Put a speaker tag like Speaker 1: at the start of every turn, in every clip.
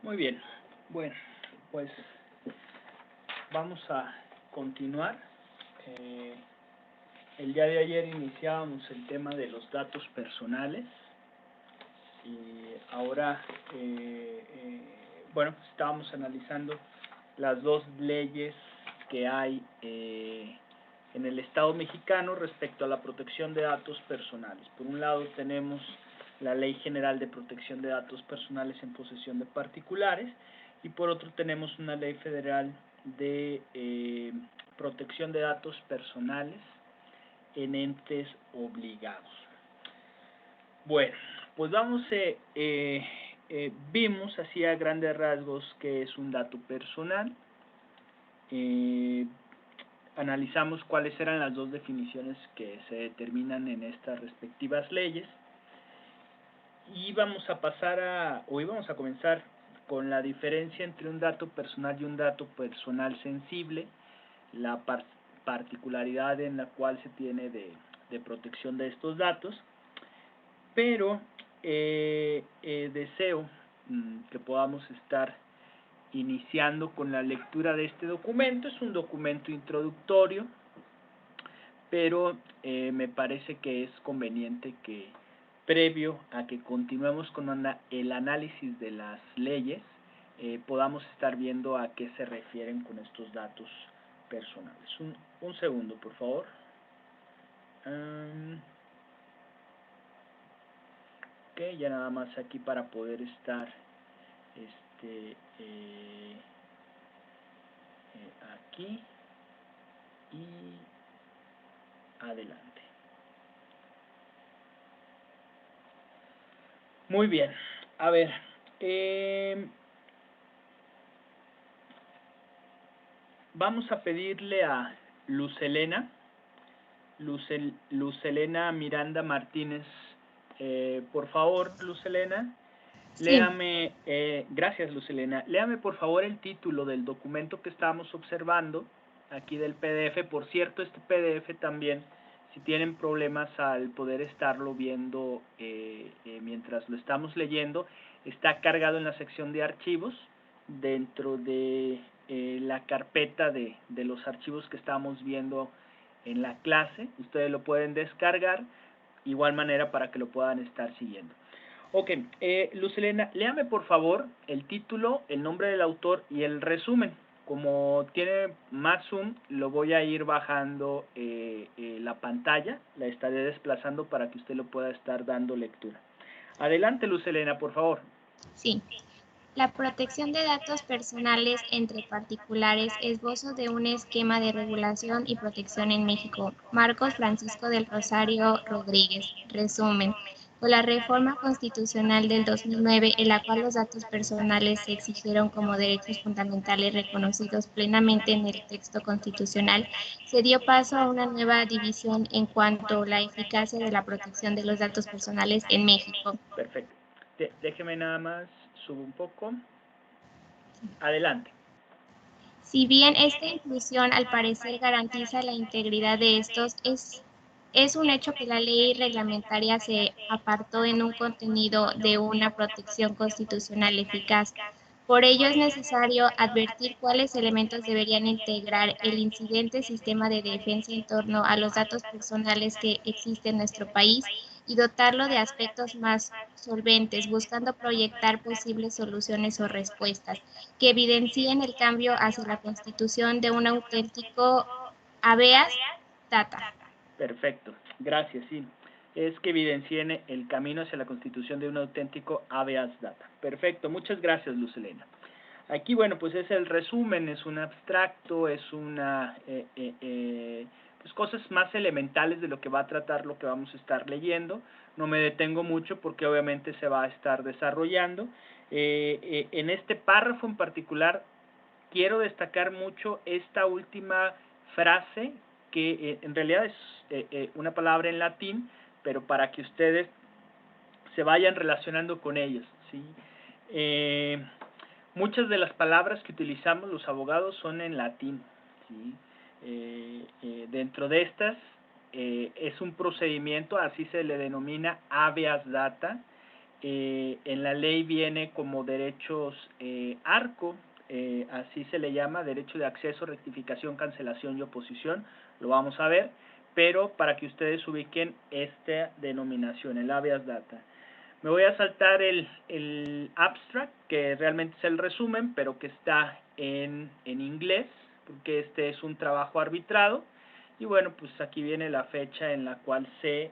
Speaker 1: Muy bien, bueno, pues vamos a continuar. Eh, el día de ayer iniciábamos el tema de los datos personales y ahora, bueno, pues estábamos analizando las dos leyes que hay en el Estado mexicano respecto a la protección de datos personales. Por un lado tenemos la Ley General de Protección de Datos Personales en posesión de particulares y por otro tenemos una Ley Federal de protección de datos personales en entes obligados. Bueno, pues vimos así a grandes rasgos qué es un dato personal. Analizamos cuáles eran las dos definiciones que se determinan en estas respectivas leyes y íbamos a comenzar con la diferencia entre un dato personal y un dato personal sensible, la particularidad en la cual se tiene de protección de estos datos, pero deseo que podamos estar iniciando con la lectura de este documento. Es un documento introductorio, pero me parece que es conveniente que previo a que continuemos con el análisis de las leyes, podamos estar viendo a qué se refieren con estos datos personales. Un segundo, por favor. Ok, ya nada más aquí para poder estar aquí y adelante. Muy bien, a ver, vamos a pedirle a Lucelena Miranda Martínez, por favor, Lucelena,
Speaker 2: Sí,
Speaker 1: léame, gracias Lucelena, léame por favor el título del documento que estamos observando, aquí del PDF. Por cierto, este PDF también, si tienen problemas al poder estarlo viendo mientras lo estamos leyendo, está cargado en la sección de archivos, dentro de la carpeta de los archivos que estamos viendo en la clase. Ustedes lo pueden descargar, igual manera para que lo puedan estar siguiendo. Ok, Lucelena, léame por favor el título, el nombre del autor y el resumen. Como tiene más zoom, lo voy a ir bajando la pantalla, la estaré desplazando para que usted lo pueda estar dando lectura. Adelante, Lucelena, por favor.
Speaker 2: sí. La protección de datos personales entre particulares, esbozo de un esquema de regulación y protección en México. Marcos Francisco del Rosario Rodríguez. Resumen. Con la reforma constitucional del 2009, en la cual los datos personales se exigieron como derechos fundamentales reconocidos plenamente en el texto constitucional, se dio paso a una nueva división en cuanto a la eficacia de la protección de los datos personales en México.
Speaker 1: Perfecto. Déjeme nada más, subo un poco. Adelante.
Speaker 2: Si bien esta inclusión al parecer garantiza la integridad de estos, es un hecho que la ley reglamentaria se apartó en un contenido de una protección constitucional eficaz. Por ello es necesario advertir cuáles elementos deberían integrar el incidente sistema de defensa en torno a los datos personales que existe en nuestro país y dotarlo de aspectos más solventes, buscando proyectar posibles soluciones o respuestas que evidencien el cambio hacia la constitución de un auténtico habeas data.
Speaker 1: Perfecto, gracias, sí. Es que evidencien el camino hacia la constitución de un auténtico habeas data. Perfecto, muchas gracias, Lucelena. Aquí, bueno, pues es el resumen, es un abstracto, es pues cosas más elementales de lo que va a tratar lo que vamos a estar leyendo. No me detengo mucho porque obviamente se va a estar desarrollando. En este párrafo en particular quiero destacar mucho esta última frase que en realidad es una palabra en latín, pero para que ustedes se vayan relacionando con ellas, ¿sí? Muchas de las palabras que utilizamos los abogados son en latín, ¿sí? Dentro de estas es un procedimiento, así se le denomina habeas data, en la ley viene como derechos ARCO, así se le llama, derecho de acceso, rectificación, cancelación y oposición, lo vamos a ver, pero para que ustedes ubiquen esta denominación, el habeas data. Me voy a saltar el abstract, que realmente es el resumen, pero que está en inglés, porque este es un trabajo arbitrado. Y bueno, pues aquí viene la fecha en la cual se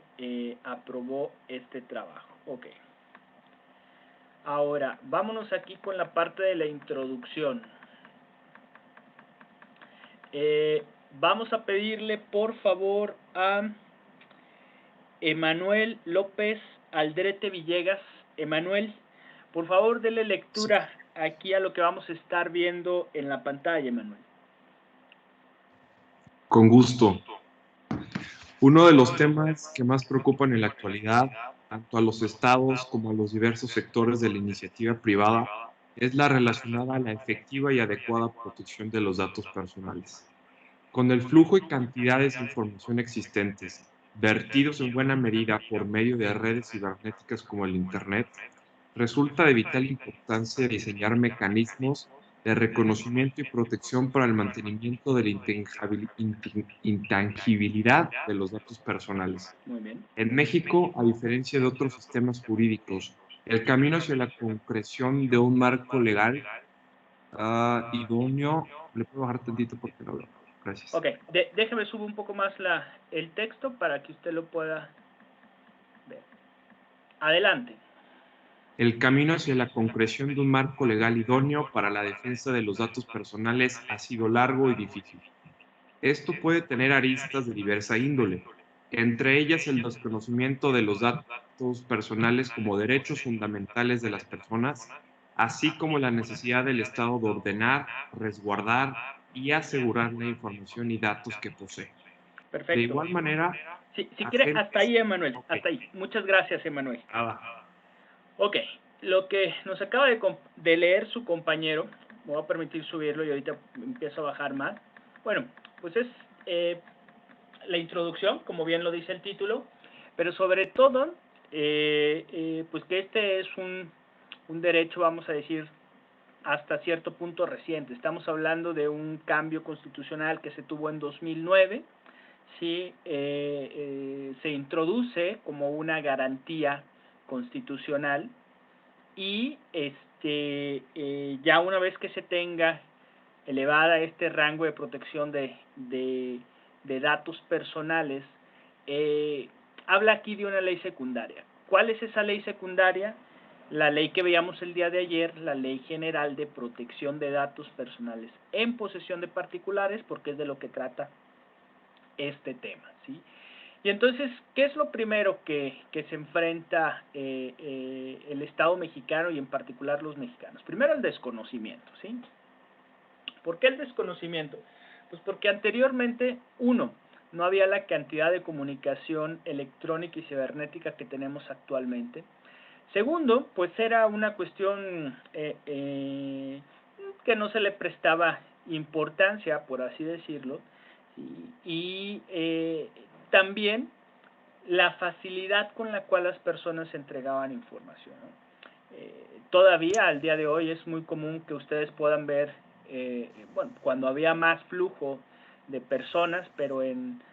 Speaker 1: aprobó este trabajo. Ok. Ahora, vámonos aquí con la parte de la introducción. Vamos a pedirle, por favor, a Emanuel López Aldrete Villegas. Emanuel, por favor, dele lectura aquí a lo que vamos a estar viendo en la pantalla, Emanuel.
Speaker 3: Con gusto. Uno de los temas que más preocupan en la actualidad, tanto a los estados como a los diversos sectores de la iniciativa privada, es la relacionada a la efectiva y adecuada protección de los datos personales. Con el flujo y cantidades de información existentes, vertidos en buena medida por medio de redes cibernéticas como el Internet, resulta de vital importancia diseñar mecanismos de reconocimiento y protección para el mantenimiento de la intangibilidad de los datos personales.
Speaker 1: Muy bien.
Speaker 3: En México, a diferencia de otros sistemas jurídicos, el camino hacia la concreción de un marco legal idóneo, le puedo bajar tantito porque no veo. Gracias.
Speaker 1: Ok, déjeme subir un poco más el texto para que usted lo pueda ver. Adelante.
Speaker 3: El camino hacia la concreción de un marco legal idóneo para la defensa de los datos personales ha sido largo y difícil. Esto puede tener aristas de diversa índole, entre ellas el desconocimiento de los datos personales como derechos fundamentales de las personas, así como la necesidad del Estado de ordenar, resguardar y asegurar la información y datos que posee.
Speaker 1: Perfecto.
Speaker 3: De igual manera,
Speaker 1: si quiere, hasta ahí, Emanuel.
Speaker 3: Ok.
Speaker 1: Hasta ahí. Muchas gracias, Emanuel.
Speaker 3: Ah,
Speaker 1: Ok, lo que nos acaba de leer su compañero, me voy a permitir subirlo y ahorita empiezo a bajar más. Bueno, pues es la introducción, como bien lo dice el título, pero sobre todo, pues que este es un derecho, vamos a decir, hasta cierto punto reciente. Estamos hablando de un cambio constitucional que se tuvo en 2009, ¿sí? Se introduce como una garantía constitucional y ya una vez que se tenga elevada este rango de protección de datos personales, habla aquí de una ley secundaria. ¿Cuál es esa ley secundaria? La ley que veíamos el día de ayer, la Ley General de Protección de Datos Personales en posesión de particulares, porque es de lo que trata este tema, ¿sí? Y entonces, ¿qué es lo primero que se enfrenta el Estado mexicano y en particular los mexicanos? Primero, el desconocimiento, ¿sí? ¿Por qué el desconocimiento? Pues porque anteriormente, uno, no había la cantidad de comunicación electrónica y cibernética que tenemos actualmente. Segundo, pues era una cuestión que no se le prestaba importancia, por así decirlo, y también la facilidad con la cual las personas entregaban información, ¿no? Todavía al día de hoy es muy común que ustedes puedan ver, bueno, cuando había más flujo de personas, pero en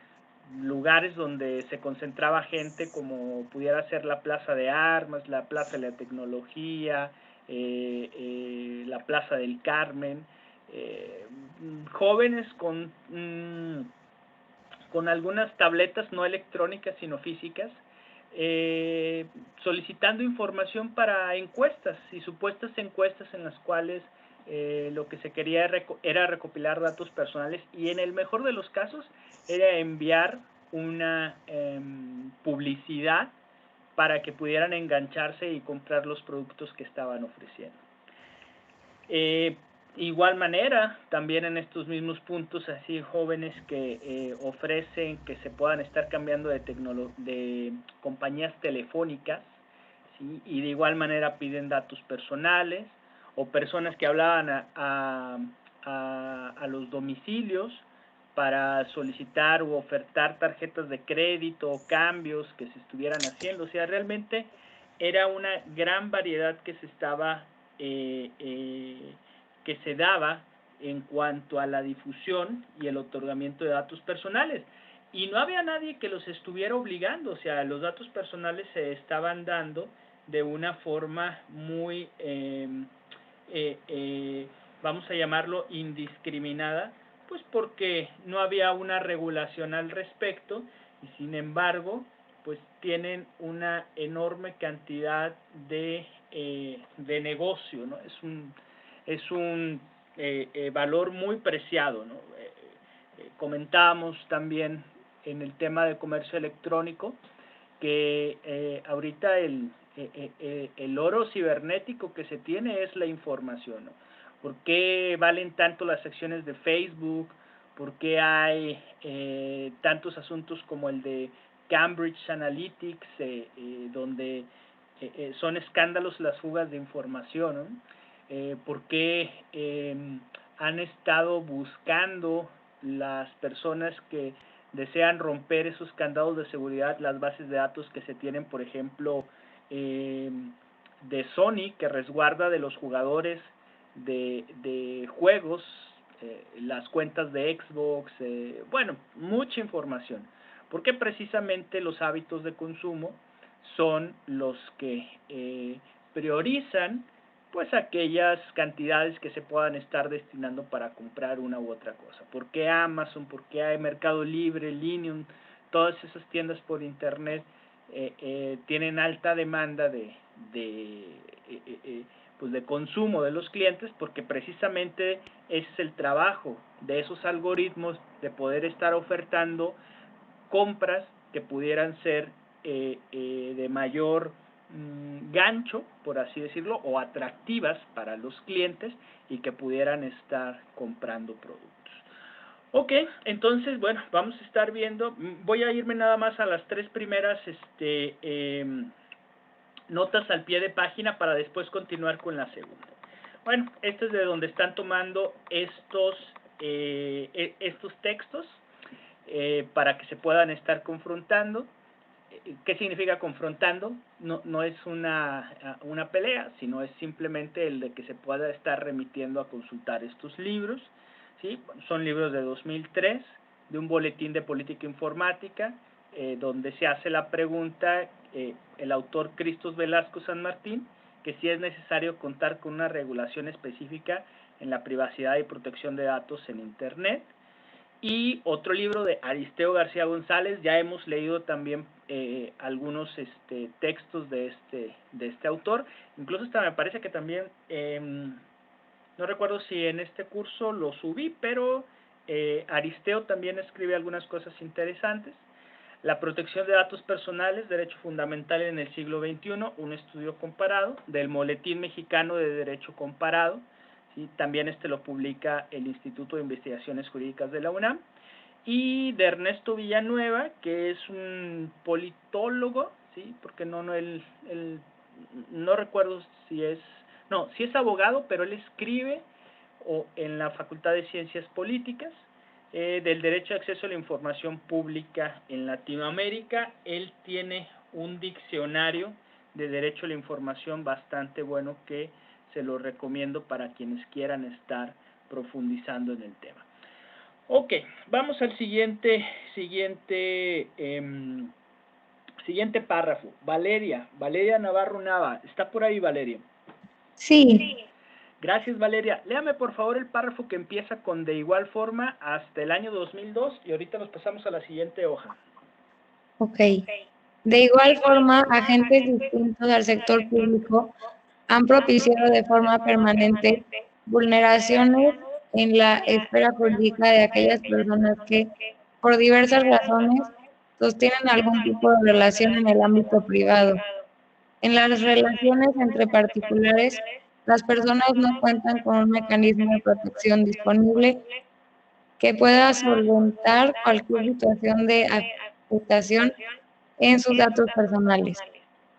Speaker 1: lugares donde se concentraba gente como pudiera ser la Plaza de Armas, la Plaza de la Tecnología, la Plaza del Carmen, jóvenes con algunas tabletas no electrónicas sino físicas, solicitando información para encuestas y supuestas encuestas en las cuales lo que se quería era recopilar datos personales y en el mejor de los casos era enviar una publicidad para que pudieran engancharse y comprar los productos que estaban ofreciendo. Igual manera, también en estos mismos puntos, así jóvenes que ofrecen que se puedan estar cambiando de compañías telefónicas, ¿sí? Y de igual manera piden datos personales, o personas que hablaban a los domicilios para solicitar u ofertar tarjetas de crédito o cambios que se estuvieran haciendo. O sea, realmente era una gran variedad que se estaba, que se daba en cuanto a la difusión y el otorgamiento de datos personales. Y no había nadie que los estuviera obligando, o sea, los datos personales se estaban dando de una forma muy, vamos a llamarlo indiscriminada, pues porque no había una regulación al respecto y sin embargo, pues tienen una enorme cantidad de negocio, ¿no? Es un valor muy preciado, ¿no? Comentábamos también en el tema de comercio electrónico que ahorita el oro cibernético que se tiene es la información, ¿no? ¿Por qué valen tanto las acciones de Facebook? ¿Por qué hay tantos asuntos como el de Cambridge Analytics, donde son escándalos las fugas de información, ¿no? ¿Por qué han estado buscando las personas que desean romper esos candados de seguridad, las bases de datos que se tienen, por ejemplo, de Sony, que resguarda de los jugadores de juegos, las cuentas de Xbox, bueno, mucha información, porque precisamente los hábitos de consumo son los que priorizan pues aquellas cantidades que se puedan estar destinando para comprar una u otra cosa. ¿Por qué Amazon? ¿Por qué hay Mercado Libre, Linium? Todas esas tiendas por internet tienen alta demanda pues de consumo de los clientes, porque precisamente ese es el trabajo de esos algoritmos, de poder estar ofertando compras que pudieran ser de mayor gancho, por así decirlo, o atractivas para los clientes y que pudieran estar comprando productos. Ok, entonces, bueno, vamos a estar viendo, voy a irme nada más a las 3 primeras notas al pie de página para después continuar con la segunda. Bueno, esto es de donde están tomando estos textos para que se puedan estar confrontando. ¿Qué significa confrontando? No es una pelea, sino es simplemente el de que se pueda estar remitiendo a consultar estos libros, ¿sí? Son libros de 2003, de un boletín de política informática, donde se hace la pregunta, el autor Cristos Velasco San Martín, que si es necesario contar con una regulación específica en la privacidad y protección de datos en Internet. Y otro libro de Aristeo García González, ya hemos leído también algunos textos de este autor, incluso hasta me parece que también, no recuerdo si en este curso lo subí, pero Aristeo también escribe algunas cosas interesantes. La protección de datos personales, derecho fundamental en el siglo XXI, un estudio comparado, del Boletín Mexicano de Derecho Comparado, ¿sí? También lo publica el Instituto de Investigaciones Jurídicas de la UNAM, y de Ernesto Villanueva, que es un politólogo, ¿sí? Porque no recuerdo si es, no, si es abogado, pero él escribe en la Facultad de Ciencias Políticas, del derecho de acceso a la información pública en Latinoamérica. Él tiene un diccionario de derecho a la información bastante bueno que se lo recomiendo para quienes quieran estar profundizando en el tema. Ok, vamos al siguiente párrafo. Valeria Navarro Nava, ¿está por ahí, Valeria?
Speaker 4: Sí.
Speaker 1: Gracias, Valeria. Léame, por favor, el párrafo que empieza con de igual forma hasta el año 2002 y ahorita nos pasamos a la siguiente hoja.
Speaker 4: Ok. De igual forma, agentes distintos al sector público han propiciado de forma permanente vulneraciones en la esfera política de aquellas personas que, por diversas razones, sostienen algún tipo de relación en el ámbito privado. En las relaciones entre particulares, las personas no cuentan con un mecanismo de protección disponible que pueda solventar cualquier situación de afectación en sus datos personales.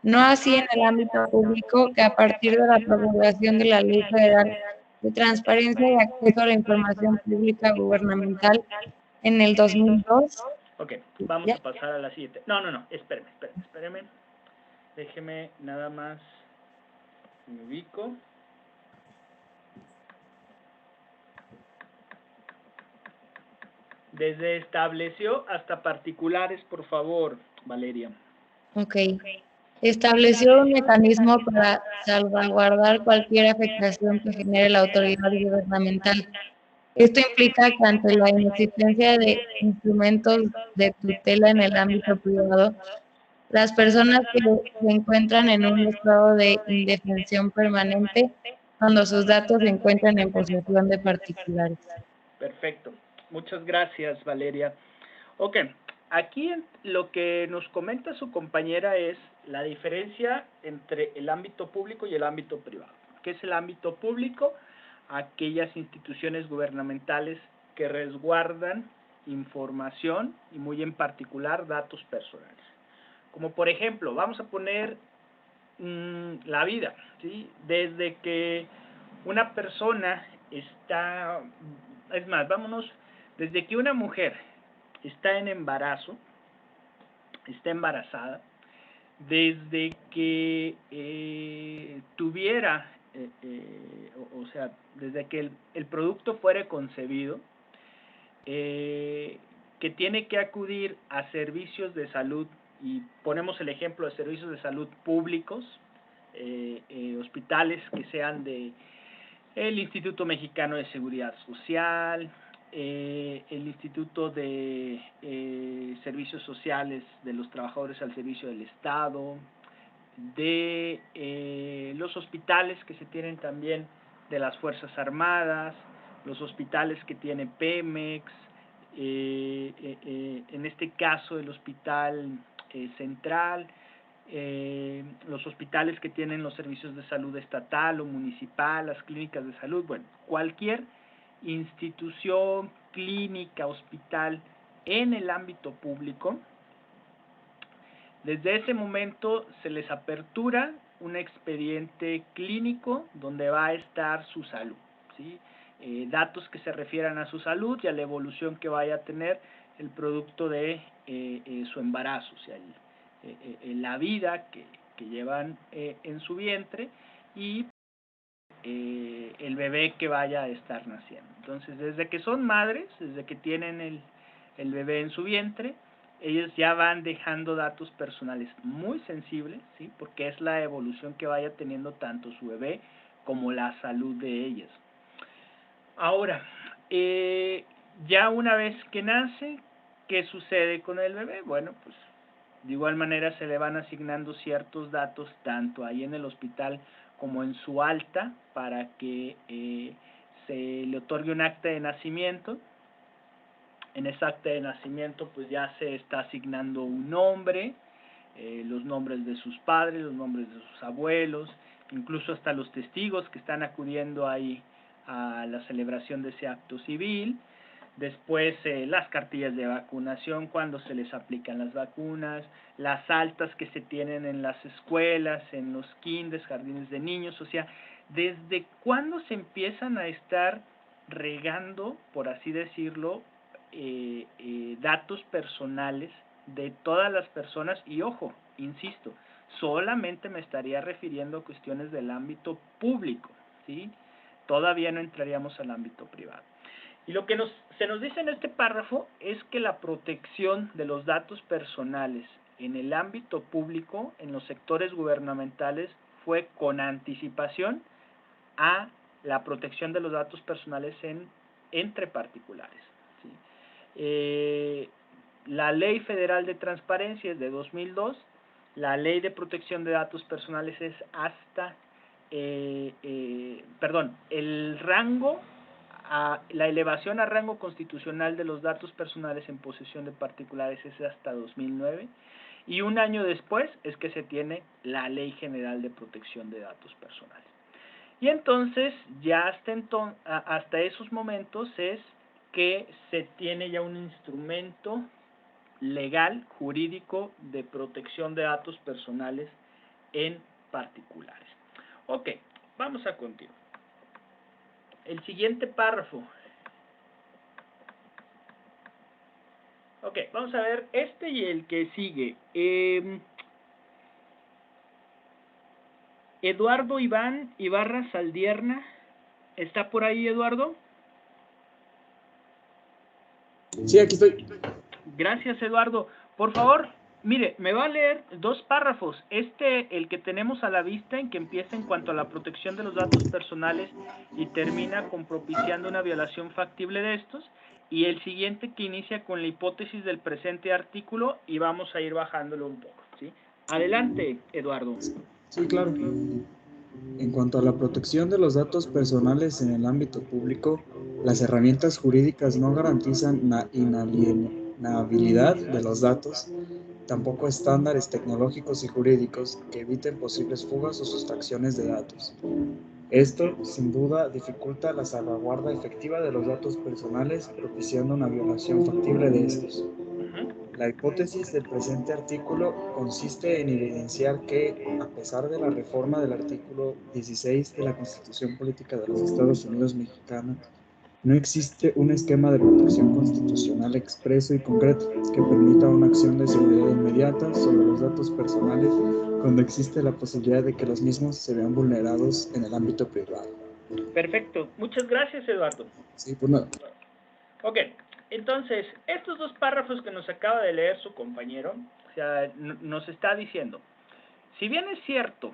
Speaker 4: No así en el ámbito público, que a partir de la promulgación de la Ley Federal de Transparencia y Acceso a la Información Pública Gubernamental en el 2002.
Speaker 1: Ok, vamos a pasar a la siguiente. No, espéreme. Déjeme nada más, me ubico. Desde estableció hasta particulares, por favor, Valeria.
Speaker 4: Ok. Estableció un mecanismo para salvaguardar cualquier afectación que genere la autoridad gubernamental. Esto implica que ante la inexistencia de instrumentos de tutela en el ámbito privado, las personas que se encuentran en un estado de indefensión permanente cuando sus datos se encuentran en posesión de particulares.
Speaker 1: Perfecto. Muchas gracias, Valeria. Ok, aquí lo que nos comenta su compañera es la diferencia entre el ámbito público y el ámbito privado. ¿Qué es el ámbito público? Aquellas instituciones gubernamentales que resguardan información y muy en particular datos personales. Como por ejemplo, vamos a poner la vida, ¿sí? Desde que una persona está, es más, vámonos, desde que una mujer está en embarazo, está embarazada, desde que tuviera, o sea, desde que el producto fuera concebido, que tiene que acudir a servicios de salud, y ponemos el ejemplo de servicios de salud públicos, hospitales que sean de el Instituto Mexicano de Seguridad Social, el Instituto de Servicios Sociales de los Trabajadores al Servicio del Estado, de los hospitales que se tienen también de las Fuerzas Armadas, los hospitales que tiene Pemex, en este caso el Hospital Central, los hospitales que tienen los servicios de salud estatal o municipal, las clínicas de salud, bueno, cualquier institución, clínica, hospital en el ámbito público, desde ese momento se les apertura un expediente clínico donde va a estar su salud, ¿sí? Datos que se refieran a su salud y a la evolución que vaya a tener el producto de su embarazo, o sea, la vida que llevan en su vientre y el bebé que vaya a estar naciendo. Entonces, desde que son madres, desde que tienen el bebé en su vientre, ellos ya van dejando datos personales muy sensibles, ¿sí? Porque es la evolución que vaya teniendo tanto su bebé como la salud de ellas. Ahora, ya una vez que nace, ¿qué sucede con el bebé? Bueno, pues de igual manera se le van asignando ciertos datos tanto ahí en el hospital como en su alta para que se le otorgue un acta de nacimiento. En esa acta de nacimiento pues ya se está asignando un nombre, los nombres de sus padres, los nombres de sus abuelos, incluso hasta los testigos que están acudiendo ahí a la celebración de ese acto civil. Después las cartillas de vacunación, cuando se les aplican las vacunas, las altas que se tienen en las escuelas, en los kinders, jardines de niños, o sea, desde cuándo se empiezan a estar regando, por así decirlo, datos personales de todas las personas. Y ojo, insisto, solamente me estaría refiriendo a cuestiones del ámbito público, ¿sí? Todavía no entraríamos al ámbito privado. Y lo que se nos dice en este párrafo es que la protección de los datos personales en el ámbito público, en los sectores gubernamentales, fue con anticipación a la protección de los datos personales entre particulares, ¿sí? La Ley Federal de Transparencia es de 2002, la Ley de Protección de Datos Personales es hasta, el rango, la elevación a rango constitucional de los datos personales en posesión de particulares es hasta 2009, y un año después es que se tiene la Ley General de Protección de Datos Personales. Y entonces, ya hasta esos momentos es que se tiene ya un instrumento legal, jurídico, de protección de datos personales en particulares. Ok, vamos a continuar. El siguiente párrafo. Ok, vamos a ver este y el que sigue. Eduardo Iván Ibarra Saldierna, ¿está por ahí, Eduardo?
Speaker 5: Sí, aquí estoy.
Speaker 1: Gracias, Eduardo. Por favor, mire, me va a leer 2 párrafos. El que tenemos a la vista, en que empieza en cuanto a la protección de los datos personales y termina con propiciando una violación factible de estos, y el siguiente que inicia con la hipótesis del presente artículo, y vamos a ir bajándolo un poco, ¿sí? Adelante, Eduardo.
Speaker 5: Sí, claro. En cuanto a la protección de los datos personales en el ámbito público, las herramientas jurídicas no garantizan la inalienabilidad de los datos, tampoco estándares tecnológicos y jurídicos que eviten posibles fugas o sustracciones de datos. Esto, sin duda, dificulta la salvaguarda efectiva de los datos personales, propiciando una violación factible de estos. La hipótesis del presente artículo consiste en evidenciar que, a pesar de la reforma del artículo 16 de la Constitución Política de los Estados Unidos Mexicanos, no existe un esquema de protección constitucional expreso y concreto que permita una acción de seguridad inmediata sobre los datos personales cuando existe la posibilidad de que los mismos se vean vulnerados en el ámbito privado.
Speaker 1: Perfecto. Muchas gracias, Eduardo.
Speaker 5: Sí, pues nada.
Speaker 1: Ok, entonces, estos 2 párrafos que nos acaba de leer su compañero, o sea, nos está diciendo, si bien es cierto,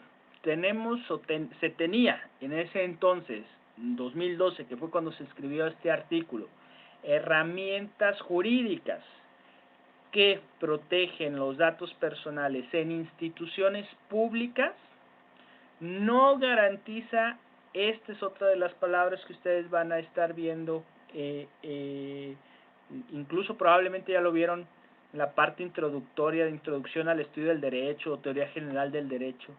Speaker 1: se tenía en ese entonces, en 2012, que fue cuando se escribió este artículo, herramientas jurídicas que protegen los datos personales en instituciones públicas, no garantiza, esta es otra de las palabras que ustedes van a estar viendo, incluso probablemente ya lo vieron en la parte introductoria de introducción al estudio del derecho o teoría general del derecho,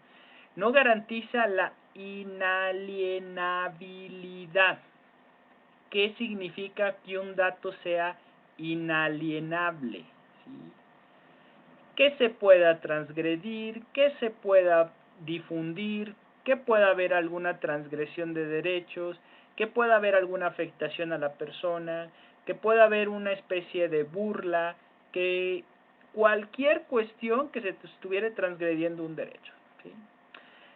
Speaker 1: no garantiza la inalienabilidad. ¿Qué significa que un dato sea inalienable? ¿Sí? Que se pueda transgredir, que se pueda difundir, que pueda haber alguna transgresión de derechos, que pueda haber alguna afectación a la persona, que pueda haber una especie de burla, que cualquier cuestión que se estuviera transgrediendo un derecho, ¿sí?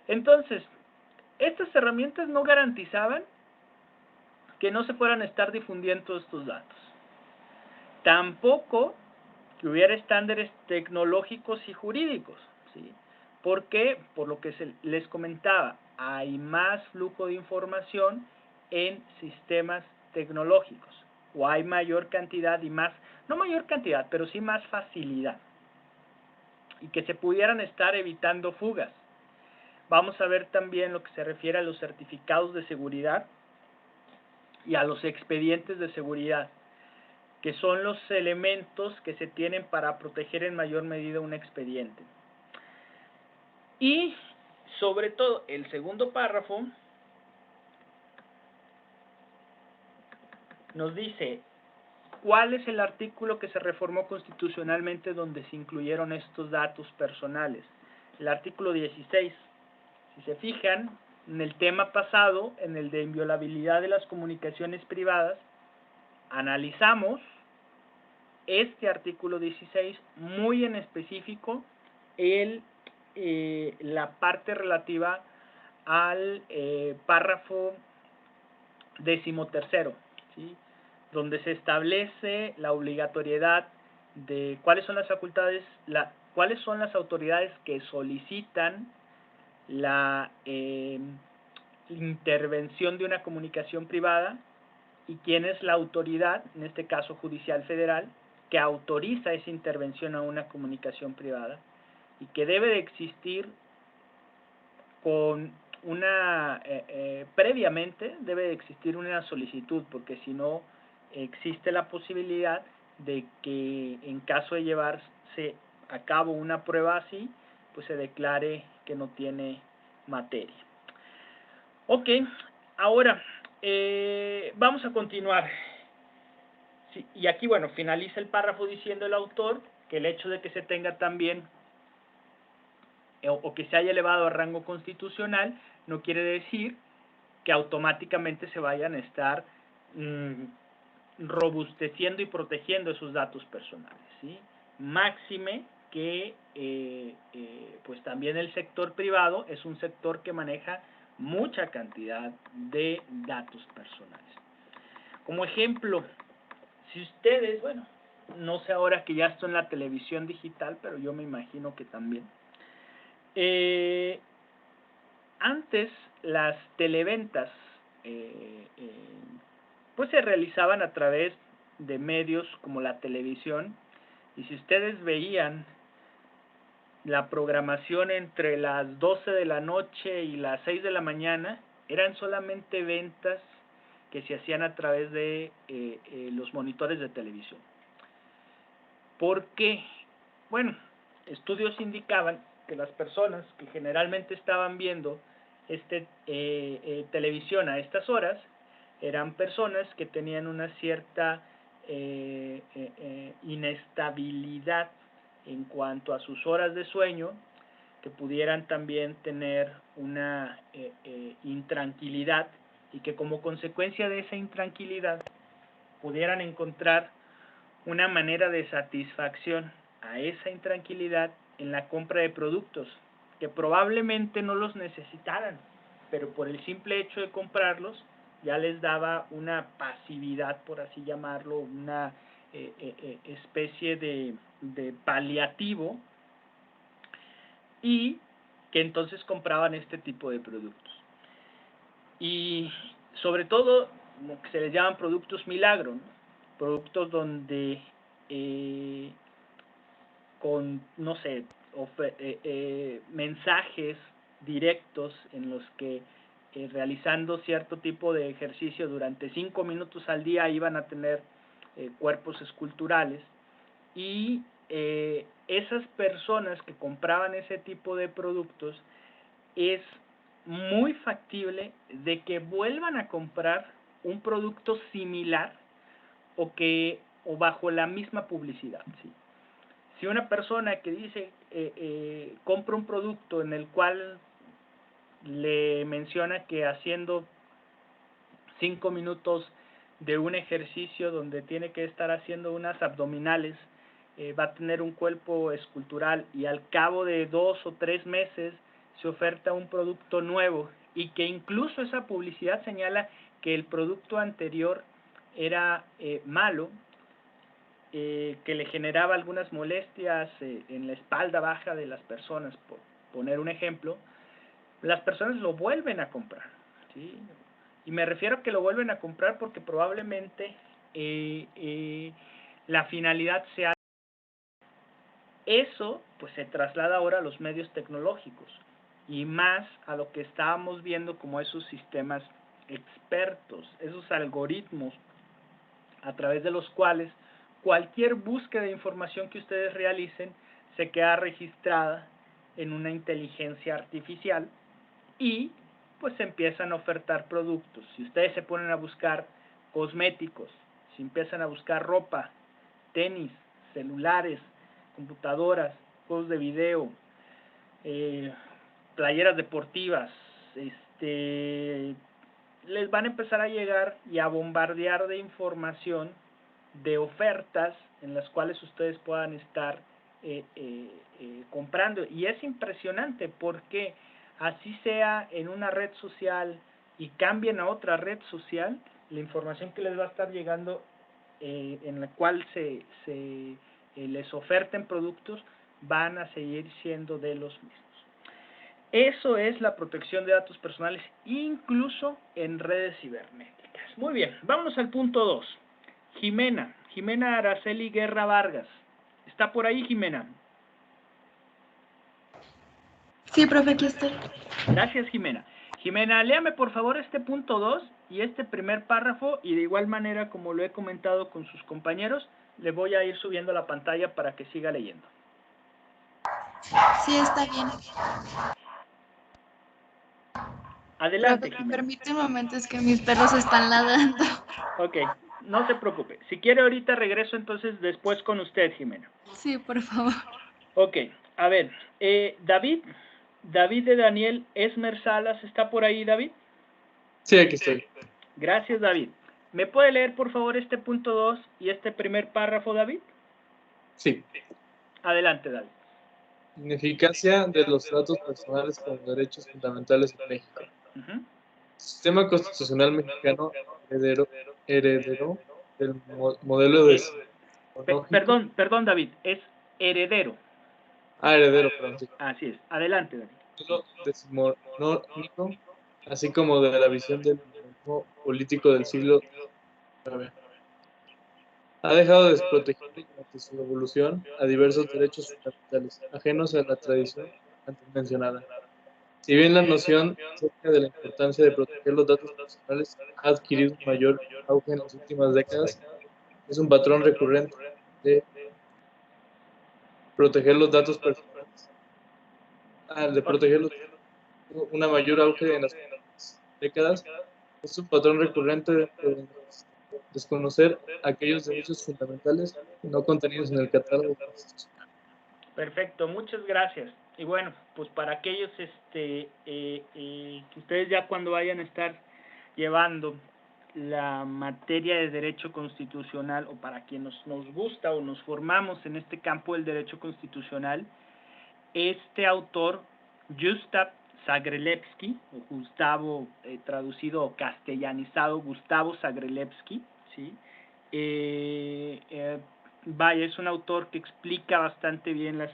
Speaker 1: Entonces, estas herramientas no garantizaban que no se fueran a estar difundiendo estos datos. Tampoco que hubiera estándares tecnológicos y jurídicos, ¿sí? ¿Por qué? Por lo que les comentaba, hay más flujo de información en sistemas tecnológicos, o hay mayor cantidad y más, no mayor cantidad, pero sí más facilidad, y que se pudieran estar evitando fugas. Vamos a ver también lo que se refiere a los certificados de seguridad y a los expedientes de seguridad, que son los elementos que se tienen para proteger en mayor medida un expediente. Y, sobre todo, el segundo párrafo nos dice cuál es el artículo que se reformó constitucionalmente donde se incluyeron estos datos personales. El artículo 16. Si se fijan, en el tema pasado, en el de inviolabilidad de las comunicaciones privadas, analizamos este artículo 16, muy en específico, la parte relativa al párrafo 13º, ¿sí? Donde se establece la obligatoriedad de cuáles son las facultades, cuáles son las autoridades que solicitan la intervención de una comunicación privada y quién es la autoridad, en este caso judicial federal, que autoriza esa intervención a una comunicación privada y que debe de existir con previamente debe de existir una solicitud, porque si no existe la posibilidad de que en caso de llevarse a cabo una prueba así, pues se declare que no tiene materia. Ok, ahora vamos a continuar. Sí, y aquí, bueno, finaliza el párrafo diciendo el autor que el hecho de que se tenga también o que se haya elevado a rango constitucional no quiere decir que automáticamente se vayan a estar robusteciendo y protegiendo esos datos personales, ¿sí? Máxime que pues también el sector privado es un sector que maneja mucha cantidad de datos personales. Como ejemplo, si ustedes, bueno, no sé ahora que ya estoy en la televisión digital, pero yo me imagino que también. Antes las televentas pues se realizaban a través de medios como la televisión, y si ustedes veían la programación entre las 12 de la noche y las 6 de la mañana, eran solamente ventas que se hacían a través de los monitores de televisión. ¿Por qué? Bueno, estudios indicaban que las personas que generalmente estaban viendo televisión a estas horas eran personas que tenían una cierta inestabilidad en cuanto a sus horas de sueño, que pudieran también tener una intranquilidad, y que como consecuencia de esa intranquilidad pudieran encontrar una manera de satisfacción a esa intranquilidad en la compra de productos que probablemente no los necesitaran, pero por el simple hecho de comprarlos ya les daba una pasividad, por así llamarlo, una especie de paliativo, y que entonces compraban este tipo de productos. Y sobre todo lo que se les llaman productos milagro, ¿no? Productos donde con, no sé, mensajes directos en los que realizando cierto tipo de ejercicio durante 5 minutos al día iban a tener cuerpos esculturales, y esas personas que compraban ese tipo de productos es muy factible de que vuelvan a comprar un producto similar o bajo la misma publicidad, ¿sí? Si una persona que dice compra un producto en el cual le menciona que haciendo 5 minutos de un ejercicio donde tiene que estar haciendo unas abdominales va a tener un cuerpo escultural, y al cabo de 2 o 3 meses se oferta un producto nuevo, y que incluso esa publicidad señala que el producto anterior era malo, que le generaba algunas molestias en la espalda baja de las personas, por poner un ejemplo, las personas lo vuelven a comprar, ¿sí? Y me refiero a que lo vuelven a comprar porque probablemente la finalidad sea. Eso pues se traslada ahora a los medios tecnológicos, y más a lo que estábamos viendo como esos sistemas expertos, esos algoritmos a través de los cuales cualquier búsqueda de información que ustedes realicen se queda registrada en una inteligencia artificial, y pues se empiezan a ofertar productos. Si ustedes se ponen a buscar cosméticos, si empiezan a buscar ropa, tenis, celulares, computadoras, juegos de video, playeras deportivas, les van a empezar a llegar y a bombardear de información, de ofertas en las cuales ustedes puedan estar comprando. Y es impresionante porque así sea en una red social y cambien a otra red social, la información que les va a estar llegando en la cual les oferten productos van a seguir siendo de los mismos. Eso es la protección de datos personales, incluso en redes cibernéticas. Muy bien, vámonos al punto 2. Jimena Araceli Guerra Vargas. ¿Está por ahí, Jimena?
Speaker 6: Sí, profe, aquí estoy.
Speaker 1: Gracias, Jimena. Jimena, léame por favor este punto 2 y este primer párrafo, y de igual manera como lo he comentado con sus compañeros, le voy a ir subiendo la pantalla para que siga leyendo.
Speaker 6: Sí, está bien.
Speaker 1: Adelante,
Speaker 6: Profe,
Speaker 1: Jimena.
Speaker 6: permite un momento, es que mis perros están ladrando.
Speaker 1: Ok, no se preocupe. Si quiere ahorita regreso entonces después con usted, Jimena.
Speaker 6: Sí, por favor.
Speaker 1: Ok, a ver, David de Daniel Esmer Salas, ¿está por ahí, David?
Speaker 7: Sí, aquí estoy.
Speaker 1: Gracias, David. ¿Me puede leer, por favor, este punto 2 y este primer párrafo, David?
Speaker 7: Sí.
Speaker 1: Adelante, David.
Speaker 7: Ineficacia de los datos personales como derechos fundamentales en México.
Speaker 1: Ujú.
Speaker 7: Sistema constitucional mexicano heredero del modelo decimonónico.
Speaker 1: Perdón, David, es heredero.
Speaker 7: Heredero, perdón, sí.
Speaker 1: Así es. Adelante, David.
Speaker 7: Modelo decimonónico, así como de la visión del modernismo político del siglo XIX. Ha dejado desprotegido durante su evolución a diversos derechos fundamentales, ajenos a la tradición antes mencionada. Si bien la noción acerca de la importancia de proteger los datos personales ha adquirido un mayor auge en las últimas décadas, es un patrón recurrente de proteger los datos personales, una mayor auge en las últimas décadas, es un patrón recurrente de desconocer aquellos derechos fundamentales no contenidos en el catálogo constitucional.
Speaker 1: Perfecto, muchas gracias. Y bueno, pues para aquellos que ustedes ya cuando vayan a estar llevando la materia de derecho constitucional, o para quienes nos gusta o nos formamos en este campo del derecho constitucional, este autor, Gustav Zagrelewski, o Gustavo, traducido o castellanizado, Gustavo Zagrelewski, ¿sí? Vaya, es un autor que explica bastante bien las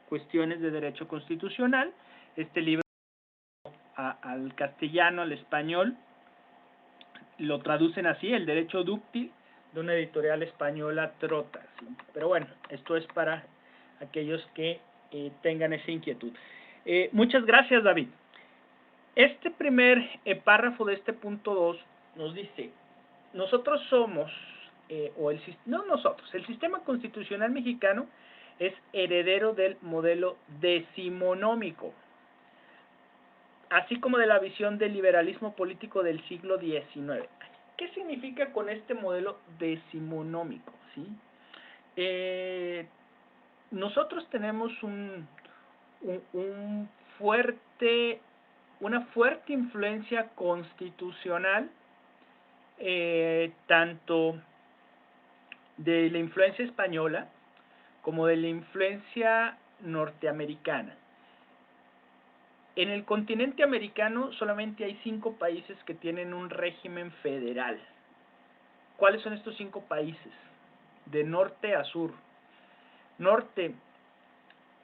Speaker 1: cuestiones de derecho constitucional. Este libro al castellano, al español, lo traducen así, El derecho dúctil, de una editorial española, Trota, ¿sí? Pero bueno, esto es para aquellos que tengan esa inquietud. Muchas gracias, David. Este primer párrafo de este punto 2 nos dice: nosotros somos, el sistema constitucional mexicano es heredero del modelo decimonómico, así como de la visión del liberalismo político del siglo XIX. ¿Qué significa con este modelo decimonómico? ¿Sí? Nosotros tenemos una fuerte influencia constitucional, tanto de la influencia española como de la influencia norteamericana. En el continente americano solamente hay 5 países que tienen un régimen federal. ¿Cuáles son estos 5 países? De norte a sur. Norte,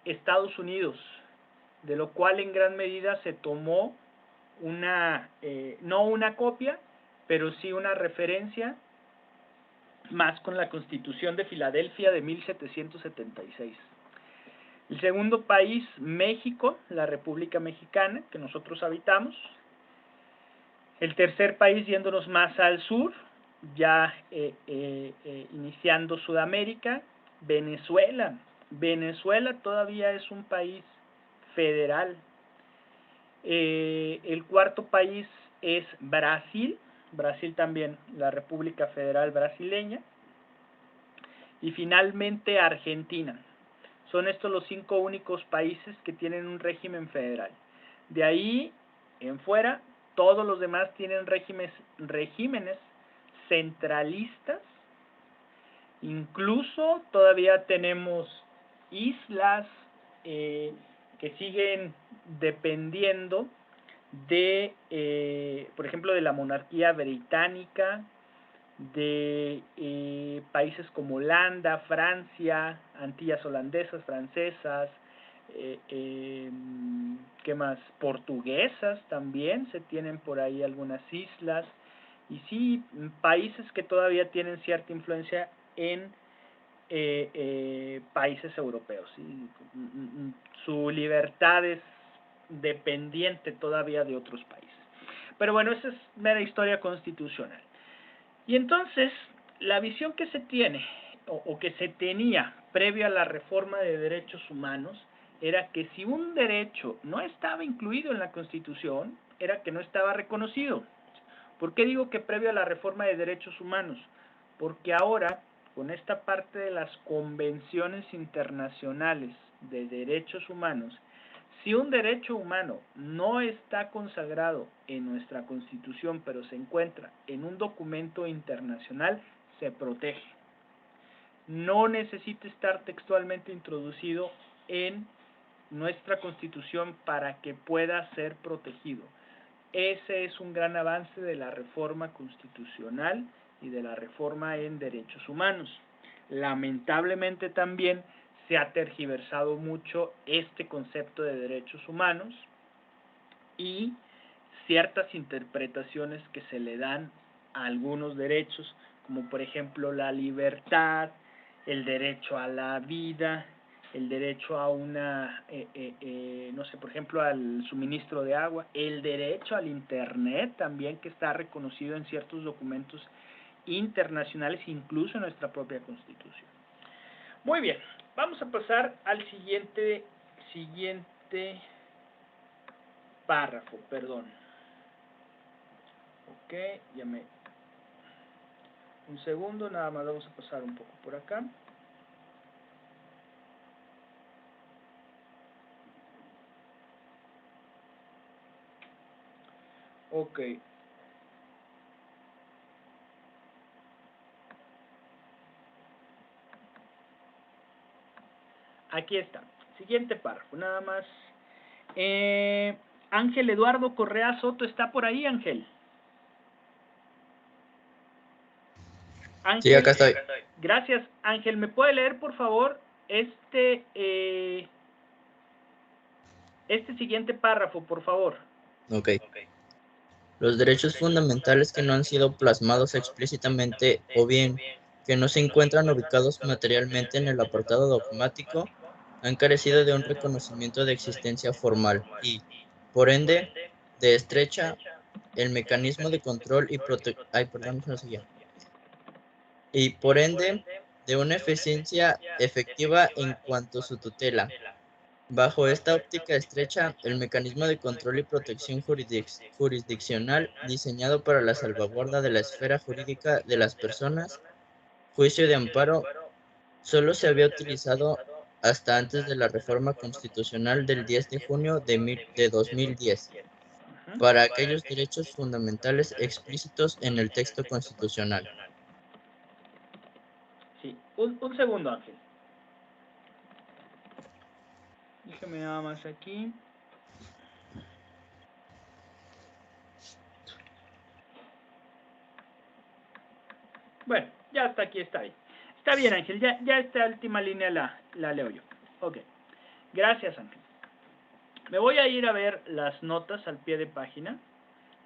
Speaker 1: Estados Unidos, de lo cual en gran medida se tomó no una copia, pero sí una referencia, más con la Constitución de Filadelfia de 1776. El segundo país, México, la República Mexicana, que nosotros habitamos. El tercer país, yéndonos más al sur, ya iniciando Sudamérica, Venezuela. Venezuela todavía es un país federal. El cuarto país es Brasil. Brasil también, la República Federal Brasileña. Y finalmente Argentina. Son estos los 5 únicos países que tienen un régimen federal. De ahí en fuera, todos los demás tienen regímenes centralistas. Incluso todavía tenemos islas que siguen dependiendo de, por ejemplo, de la monarquía británica, de países como Holanda, Francia, Antillas holandesas, francesas, ¿qué más? Portuguesas también, se tienen por ahí algunas islas, y sí, países que todavía tienen cierta influencia en países europeos, ¿sí? Su libertad es dependiente todavía de otros países. Pero bueno, esa es mera historia constitucional. Y entonces, la visión que se tiene, o que se tenía previo a la reforma de derechos humanos, era que si un derecho no estaba incluido en la Constitución, era que no estaba reconocido. ¿Por qué digo que previo a la reforma de derechos humanos? Porque ahora, con esta parte de las convenciones internacionales de derechos humanos, si un derecho humano no está consagrado en nuestra Constitución, pero se encuentra en un documento internacional, se protege. No necesita estar textualmente introducido en nuestra Constitución para que pueda ser protegido. Ese es un gran avance de la reforma constitucional y de la reforma en derechos humanos. Lamentablemente también se ha tergiversado mucho este concepto de derechos humanos y ciertas interpretaciones que se le dan a algunos derechos, como por ejemplo la libertad, el derecho a la vida, el derecho a una, no sé, por ejemplo, al suministro de agua, el derecho al internet también, que está reconocido en ciertos documentos internacionales, incluso en nuestra propia Constitución. Muy bien, vamos a pasar al siguiente párrafo, perdón. Ok, un segundo, nada más vamos a pasar un poco por acá. Ok. Aquí está. Siguiente párrafo, nada más. Ángel Eduardo Correa Soto, ¿está por ahí, Ángel? Ángel,
Speaker 8: sí, acá estoy.
Speaker 1: Gracias, Ángel. ¿Me puede leer, por favor, este siguiente párrafo, por favor?
Speaker 8: Ok. Los derechos fundamentales que no han sido plasmados explícitamente o bien que no se encuentran ubicados materialmente en el apartado dogmático han carecido de un reconocimiento de existencia formal y, por ende, de estrecha el mecanismo de control y y por ende de una eficiencia efectiva en cuanto a su tutela. Bajo esta óptica estrecha, el mecanismo de control y protección jurisdiccional diseñado para la salvaguarda de la esfera jurídica de las personas, juicio de amparo, solo se había utilizado hasta antes de la reforma constitucional del 10 de junio de 2010, para aquellos derechos fundamentales explícitos en el texto constitucional.
Speaker 1: Sí, un segundo, Ángel. Déjeme nada más aquí. Bueno, ya hasta aquí está bien. Está bien, Ángel, ya esta última línea la leo yo. Ok, gracias, Ángel. Me voy a ir a ver las notas al pie de página,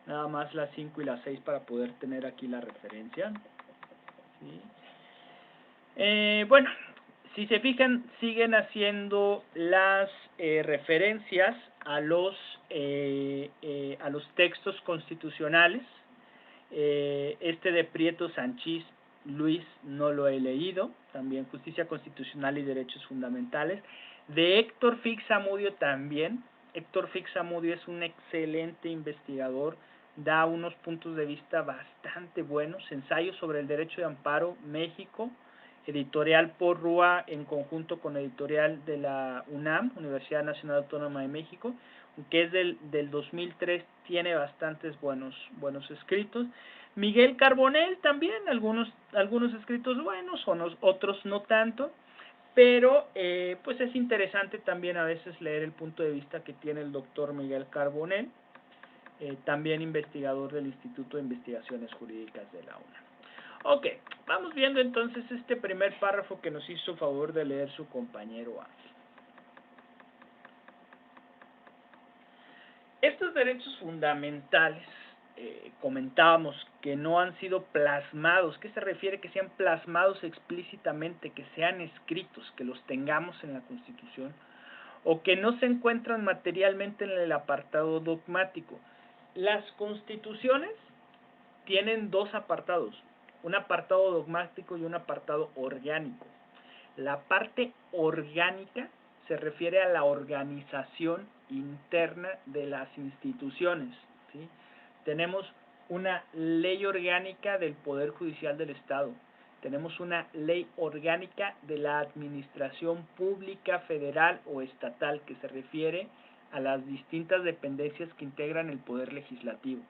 Speaker 1: nada más las 5 y las 6 para poder tener aquí la referencia. ¿Sí? Bueno, si se fijan, siguen haciendo las referencias a los textos constitucionales. Este de Prieto Sanchís Luis no lo he leído, también Justicia Constitucional y Derechos Fundamentales. De Héctor Fix Zamudio también. Héctor Fix Zamudio es un excelente investigador, da unos puntos de vista bastante buenos. Ensayos sobre el derecho de amparo, México, editorial Porrúa en conjunto con editorial de la UNAM, Universidad Nacional Autónoma de México, que es del 2003, tiene bastantes buenos escritos. Miguel Carbonell también, algunos escritos buenos, otros no tanto, pero pues es interesante también a veces leer el punto de vista que tiene el doctor Miguel Carbonell, también investigador del Instituto de Investigaciones Jurídicas de la UNAM. Ok, vamos viendo entonces este primer párrafo que nos hizo favor de leer su compañero Ángel. Estos derechos fundamentales, comentábamos que no han sido plasmados. ¿Qué se refiere? Que sean plasmados explícitamente, que sean escritos, que los tengamos en la Constitución, o que no se encuentran materialmente en el apartado dogmático. Las constituciones tienen dos apartados, un apartado dogmático y un apartado orgánico. La parte orgánica se refiere a la organización interna de las instituciones, ¿sí? Tenemos una ley orgánica del Poder Judicial del Estado, tenemos una ley orgánica de la Administración Pública Federal o Estatal, que se refiere a las distintas dependencias que integran el Poder Legislativo.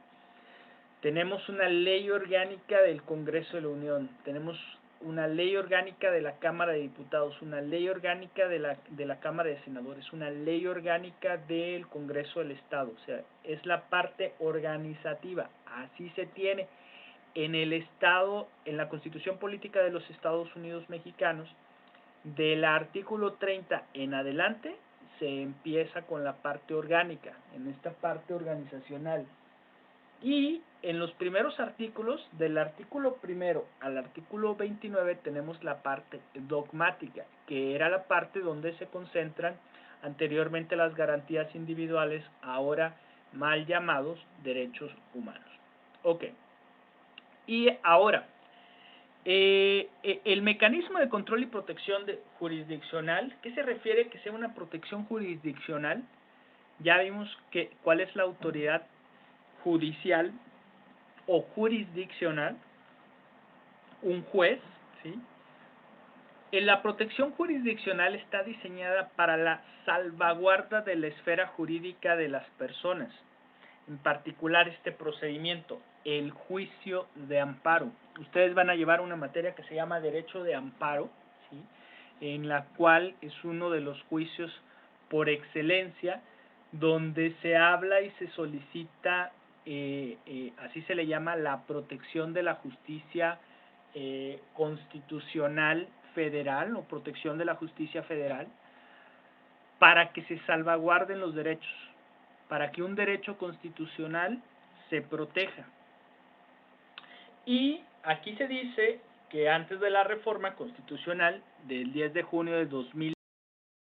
Speaker 1: Tenemos una ley orgánica del Congreso de la Unión, tenemos una ley orgánica de la Cámara de Diputados, una ley orgánica de la Cámara de Senadores, una ley orgánica del Congreso del Estado. O sea, es la parte organizativa. Así se tiene en el Estado, en la Constitución Política de los Estados Unidos Mexicanos. Del artículo 30 en adelante se empieza con la parte orgánica, en esta parte organizacional. Y en los primeros artículos, del artículo primero al artículo 29, tenemos la parte dogmática, que era la parte donde se concentran anteriormente las garantías individuales, ahora mal llamados derechos humanos. Ok. Y ahora, el mecanismo de control y protección jurisdiccional, ¿qué se refiere que sea una protección jurisdiccional? Ya vimos cuál es la autoridad judicial o jurisdiccional, un juez, ¿sí? La protección jurisdiccional está diseñada para la salvaguarda de la esfera jurídica de las personas, en particular este procedimiento, el juicio de amparo. Ustedes van a llevar una materia que se llama Derecho de Amparo, ¿sí? En la cual es uno de los juicios por excelencia, donde se habla y se solicita, así se le llama, la protección de la justicia constitucional federal o protección de la justicia federal, para que se salvaguarden los derechos, para que un derecho constitucional se proteja. Y aquí se dice que antes de la reforma constitucional del 10 de junio de 2000,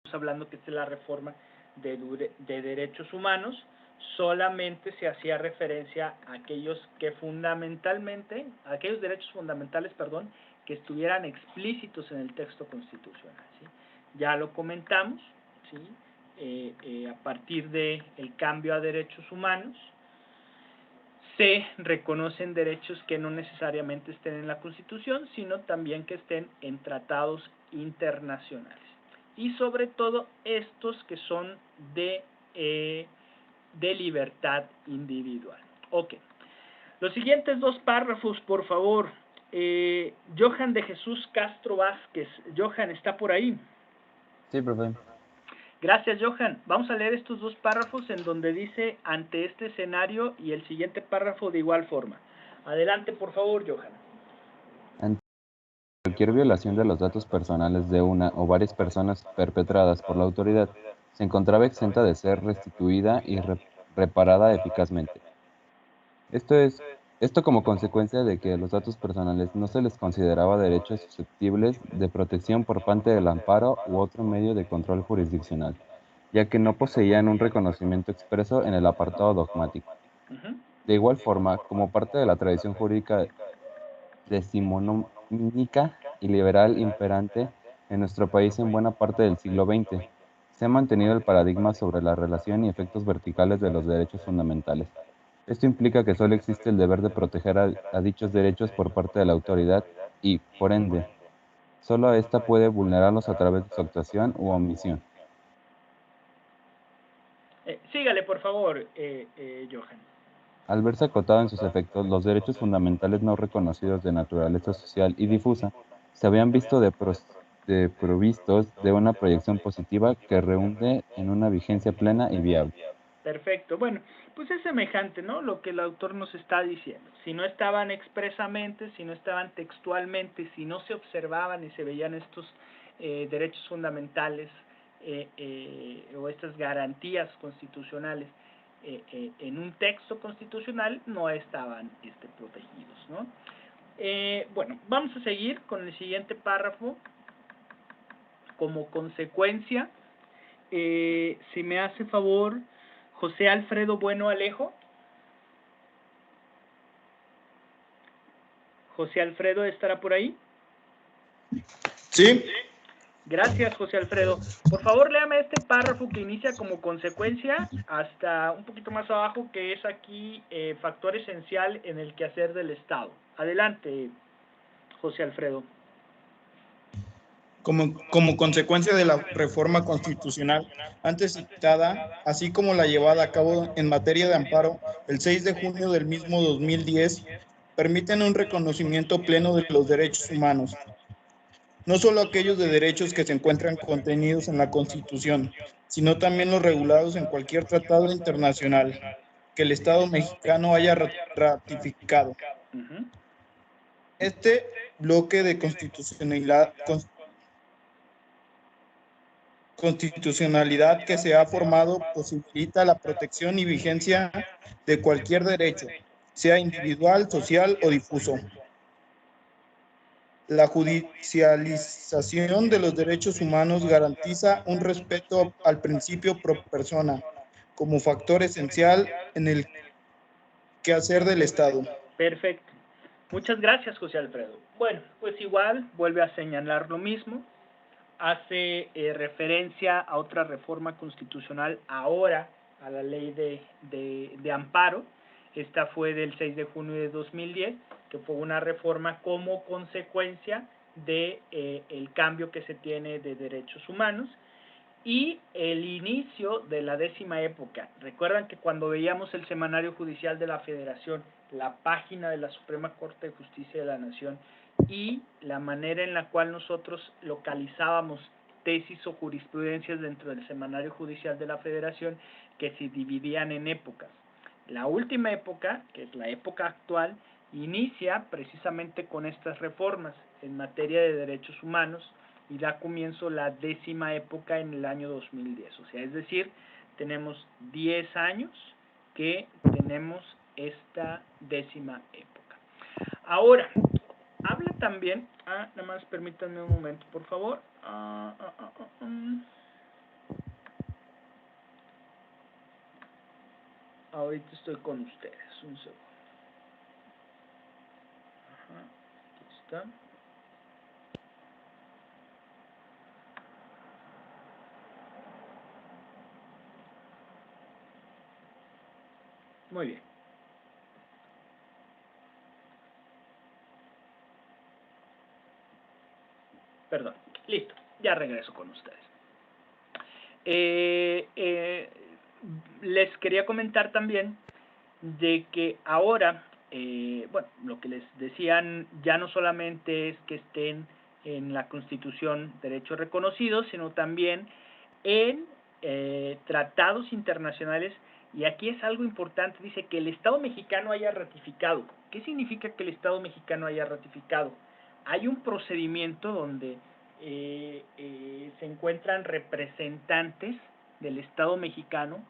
Speaker 1: estamos hablando que esta es la reforma de derechos humanos, solamente se hacía referencia a aquellos derechos fundamentales, que estuvieran explícitos en el texto constitucional, ¿sí? Ya lo comentamos, ¿sí? A partir del cambio a derechos humanos, se reconocen derechos que no necesariamente estén en la Constitución, sino también que estén en tratados internacionales. Y sobre todo estos que son de libertad individual. Ok. Los siguientes dos párrafos, por favor. Johan de Jesús Castro Vázquez. Johan, ¿está por ahí?
Speaker 9: Sí, profe.
Speaker 1: Gracias, Johan. Vamos a leer estos dos párrafos en donde dice ante este escenario y el siguiente párrafo de igual forma. Adelante, por favor, Johan.
Speaker 9: Ante cualquier violación de los datos personales de una o varias personas perpetradas por la autoridad, se encontraba exenta de ser restituida y reparada eficazmente. Esto como consecuencia de que los datos personales no se les consideraba derechos susceptibles de protección por parte del amparo u otro medio de control jurisdiccional, ya que no poseían un reconocimiento expreso en el apartado dogmático. De igual forma, como parte de la tradición jurídica decimonónica y liberal imperante en nuestro país en buena parte del siglo XX, se ha mantenido el paradigma sobre la relación y efectos verticales de los derechos fundamentales. Esto implica que solo existe el deber de proteger a dichos derechos por parte de la autoridad y, por ende, solo ésta puede vulnerarlos a través de su actuación u omisión.
Speaker 1: Sígale, por favor, Johan.
Speaker 9: Al verse acotado en sus efectos, los derechos fundamentales no reconocidos de naturaleza social y difusa se habían visto provistos de una proyección positiva que reúne en una vigencia plena y viable.
Speaker 1: Perfecto. Bueno, pues es semejante, ¿no? Lo que el autor nos está diciendo. Si no estaban expresamente, si no estaban textualmente, si no se observaban y se veían estos derechos fundamentales o estas garantías constitucionales en un texto constitucional, no estaban protegidos, ¿no? Bueno, vamos a seguir con el siguiente párrafo. Como consecuencia, si me hace favor, José Alfredo Bueno Alejo. José Alfredo, ¿estará por ahí?
Speaker 10: Sí.
Speaker 1: Gracias, José Alfredo. Por favor, léame este párrafo que inicia como consecuencia hasta un poquito más abajo, que es aquí factor esencial en el quehacer del Estado. Adelante, José Alfredo.
Speaker 10: Como consecuencia de la reforma constitucional antes citada, así como la llevada a cabo en materia de amparo el 6 de junio del mismo 2010, permiten un reconocimiento pleno de los derechos humanos, no solo aquellos de derechos que se encuentran contenidos en la Constitución, sino también los regulados en cualquier tratado internacional que el Estado mexicano haya ratificado.
Speaker 1: Ujú.
Speaker 10: Este bloque de constitucionalidad que se ha formado posibilita la protección y vigencia de cualquier derecho, sea individual, social o difuso. La judicialización de los derechos humanos garantiza un respeto al principio pro persona como factor esencial en el quehacer del Estado.
Speaker 1: Perfecto. Muchas gracias, José Alfredo. Bueno, pues igual vuelve a señalar lo mismo. Hace referencia a otra reforma constitucional ahora, a la ley de amparo. Esta fue del 6 de junio de 2010, que fue una reforma como consecuencia de el cambio que se tiene de derechos humanos y el inicio de la 10ª época. Recuerdan que cuando veíamos el Semanario Judicial de la Federación, la página de la Suprema Corte de Justicia de la Nación y la manera en la cual nosotros localizábamos tesis o jurisprudencias dentro del Semanario Judicial de la Federación, que se dividían en épocas. La última época, que es la época actual, inicia precisamente con estas reformas en materia de derechos humanos y da comienzo la 10ª época en el año 2010. O sea, es decir, tenemos 10 años que tenemos esta 10ª época. Ahora, habla también, nada más permítanme un momento, por favor. Ahorita estoy con ustedes, un segundo. Ajá, aquí está. Muy bien. Perdón, listo, ya regreso con ustedes. Les quería comentar también de que ahora, bueno, lo que les decían ya no solamente es que estén en la Constitución derechos reconocidos, sino también en tratados internacionales, y aquí es algo importante, dice que el Estado mexicano haya ratificado. ¿Qué significa que el Estado mexicano haya ratificado? Hay un procedimiento donde se encuentran representantes del Estado mexicano,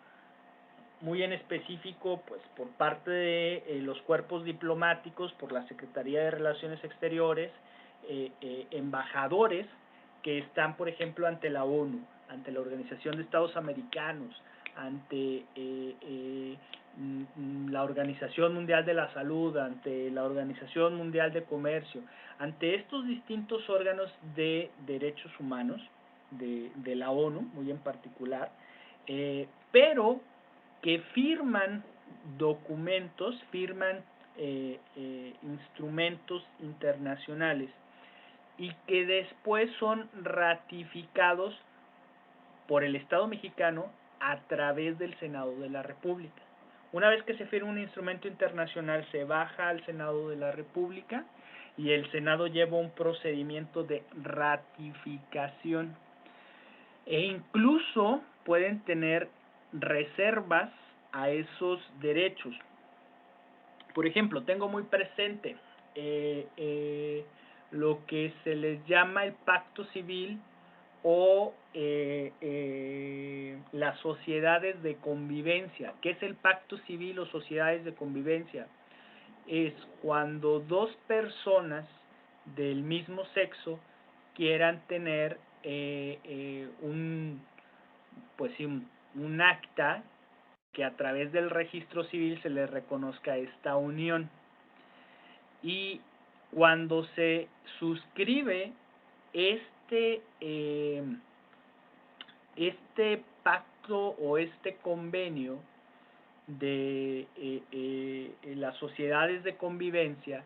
Speaker 1: muy en específico, pues por parte de los cuerpos diplomáticos, por la Secretaría de Relaciones Exteriores, embajadores que están, por ejemplo, ante la ONU, ante la Organización de Estados Americanos, ante la Organización Mundial de la Salud, ante la Organización Mundial de Comercio, ante estos distintos órganos de derechos humanos, de la ONU, muy en particular, pero que firman documentos, firman instrumentos internacionales y que después son ratificados por el Estado mexicano a través del Senado de la República. Una vez que se firma un instrumento internacional, se baja al Senado de la República y el Senado lleva un procedimiento de ratificación. E incluso pueden tener reservas a esos derechos. Por ejemplo, tengo muy presente lo que se les llama el pacto civil o las sociedades de convivencia. ¿Qué es el pacto civil o sociedades de convivencia? Es cuando dos personas del mismo sexo quieran tener un acta que a través del registro civil se les reconozca esta unión. Y cuando se suscribe este pacto o este convenio de las sociedades de convivencia,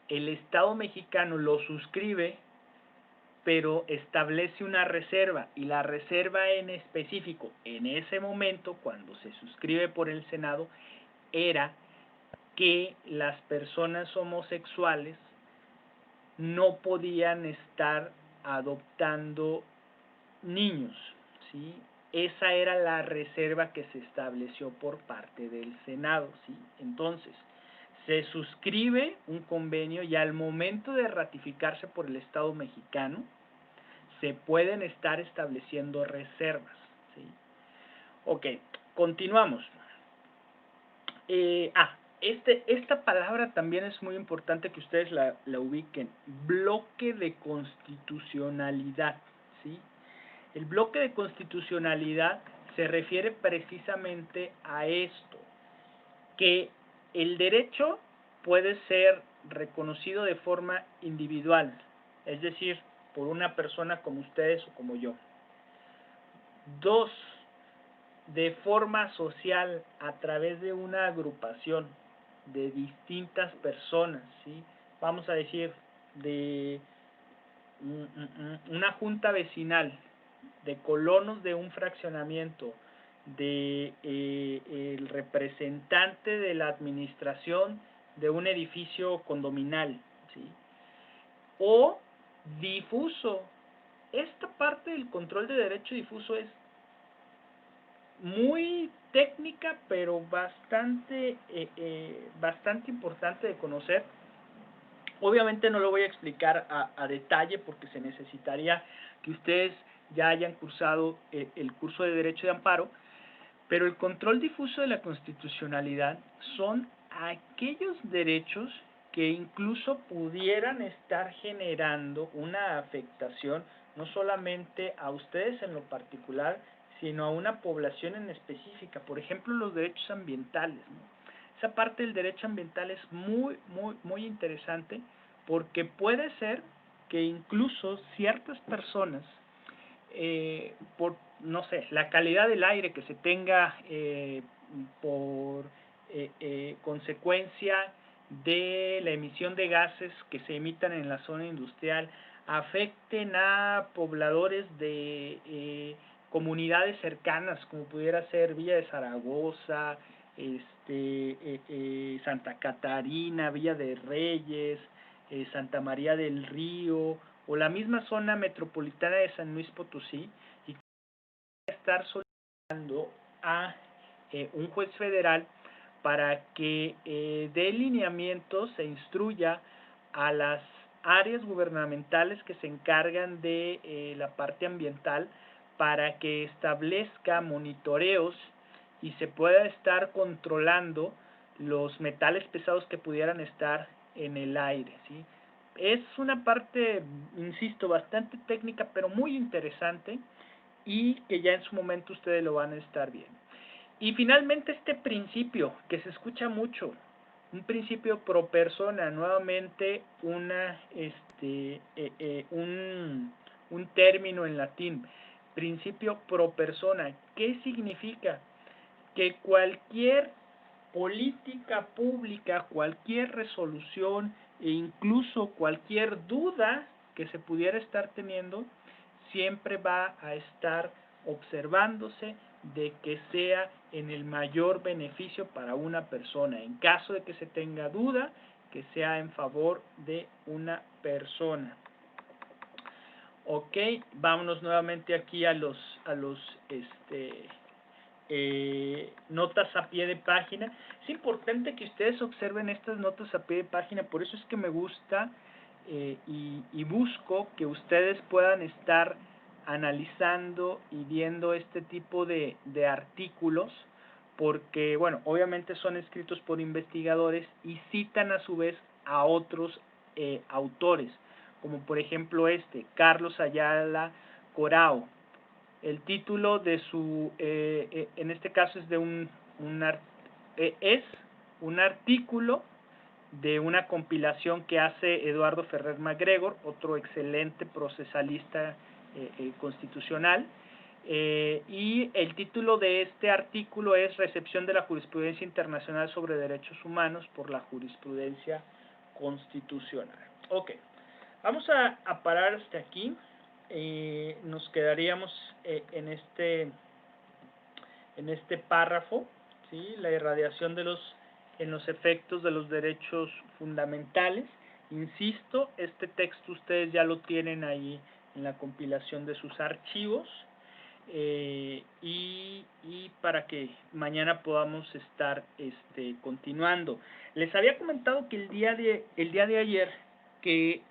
Speaker 1: el Estado mexicano lo suscribe, pero establece una reserva, y la reserva en específico, en ese momento, cuando se suscribe por el Senado, era que las personas homosexuales no podían estar adoptando niños, ¿sí? Esa era la reserva que se estableció por parte del Senado, ¿sí? Entonces, se suscribe un convenio y al momento de ratificarse por el Estado mexicano, se pueden estar estableciendo reservas, ¿sí? Ok, continuamos. Esta palabra también es muy importante que ustedes la ubiquen. Bloque de constitucionalidad, ¿sí? El bloque de constitucionalidad se refiere precisamente a esto, que el derecho puede ser reconocido de forma individual, es decir, por una persona como ustedes o como yo. 2, de forma social a través de una agrupación de distintas personas, ¿sí? Vamos a decir, de una junta vecinal, de colonos de un fraccionamiento, de el representante de la administración de un edificio condominal, ¿sí? O difuso. Esta parte del control de derecho difuso es muy técnica, pero bastante importante de conocer. Obviamente no lo voy a explicar a detalle porque se necesitaría que ustedes ya hayan cursado el curso de Derecho de Amparo, pero el control difuso de la constitucionalidad son aquellos derechos que incluso pudieran estar generando una afectación no solamente a ustedes en lo particular, sino a una población en específica. Por ejemplo, los derechos ambientales, ¿no? Esa parte del derecho ambiental es muy interesante porque puede ser que incluso ciertas personas, por, no sé, la calidad del aire que se tenga por consecuencia de la emisión de gases que se emitan en la zona industrial, afecten a pobladores de comunidades cercanas, como pudiera ser Villa de Zaragoza, Santa Catarina, Villa de Reyes, Santa María del Río, o la misma zona metropolitana de San Luis Potosí, y estar solicitando a un juez federal para que dé lineamientos e instruya a las áreas gubernamentales que se encargan de la parte ambiental para que establezca monitoreos y se pueda estar controlando los metales pesados que pudieran estar en el aire, ¿sí? Es una parte, insisto, bastante técnica, pero muy interesante y que ya en su momento ustedes lo van a estar viendo. Y finalmente este principio, que se escucha mucho, un principio pro persona, nuevamente un término en latín, principio pro persona. ¿Qué significa? Que cualquier política pública, cualquier resolución e incluso cualquier duda que se pudiera estar teniendo, siempre va a estar observándose de que sea en el mayor beneficio para una persona. En caso de que se tenga duda, que sea en favor de una persona. Ok, vámonos nuevamente aquí a los notas a pie de página. Es importante que ustedes observen estas notas a pie de página, por eso es que me gusta y busco que ustedes puedan estar analizando y viendo este tipo de artículos, porque, bueno, obviamente son escritos por investigadores y citan a su vez a otros autores, como por ejemplo Carlos Ayala Corao. El título de su, en este caso es de un artículo de una compilación que hace Eduardo Ferrer MacGregor, otro excelente procesalista constitucional, y el título de este artículo es Recepción de la jurisprudencia internacional sobre derechos humanos por la jurisprudencia constitucional. Ok, vamos a parar hasta aquí. Nos quedaríamos en este párrafo, ¿sí? La irradiación en los efectos de los derechos fundamentales. Insisto, este texto ustedes ya lo tienen ahí la compilación de sus archivos, y para que mañana podamos estar continuando. Les había comentado que el día de ayer que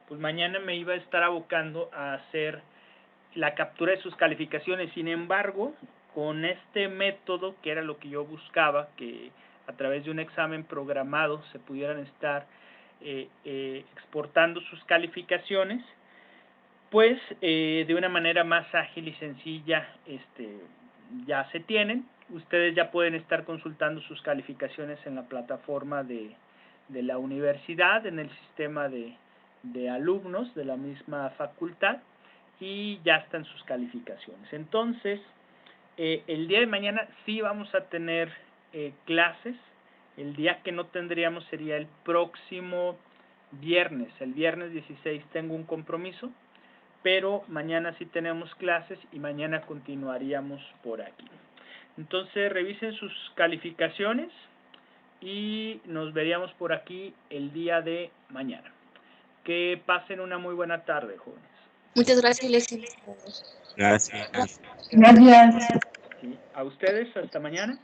Speaker 1: pues mañana me iba a estar abocando a hacer la captura de sus calificaciones. Sin embargo, con este método, que era lo que yo buscaba, que a través de un examen programado se pudieran estar exportando sus calificaciones, pues de una manera más ágil y sencilla ya se tienen. Ustedes ya pueden estar consultando sus calificaciones en la plataforma de la universidad, en el sistema de alumnos de la misma facultad, y ya están sus calificaciones. Entonces, el día de mañana sí vamos a tener clases. El día que no tendríamos sería el próximo viernes. El viernes 16 tengo un compromiso, pero mañana sí tenemos clases y mañana continuaríamos por aquí. Entonces, revisen sus calificaciones y nos veríamos por aquí el día de mañana. Que pasen una muy buena tarde, jóvenes.
Speaker 6: Muchas gracias, Leslie.
Speaker 9: Gracias.
Speaker 4: Gracias.
Speaker 1: Sí, a ustedes, hasta mañana.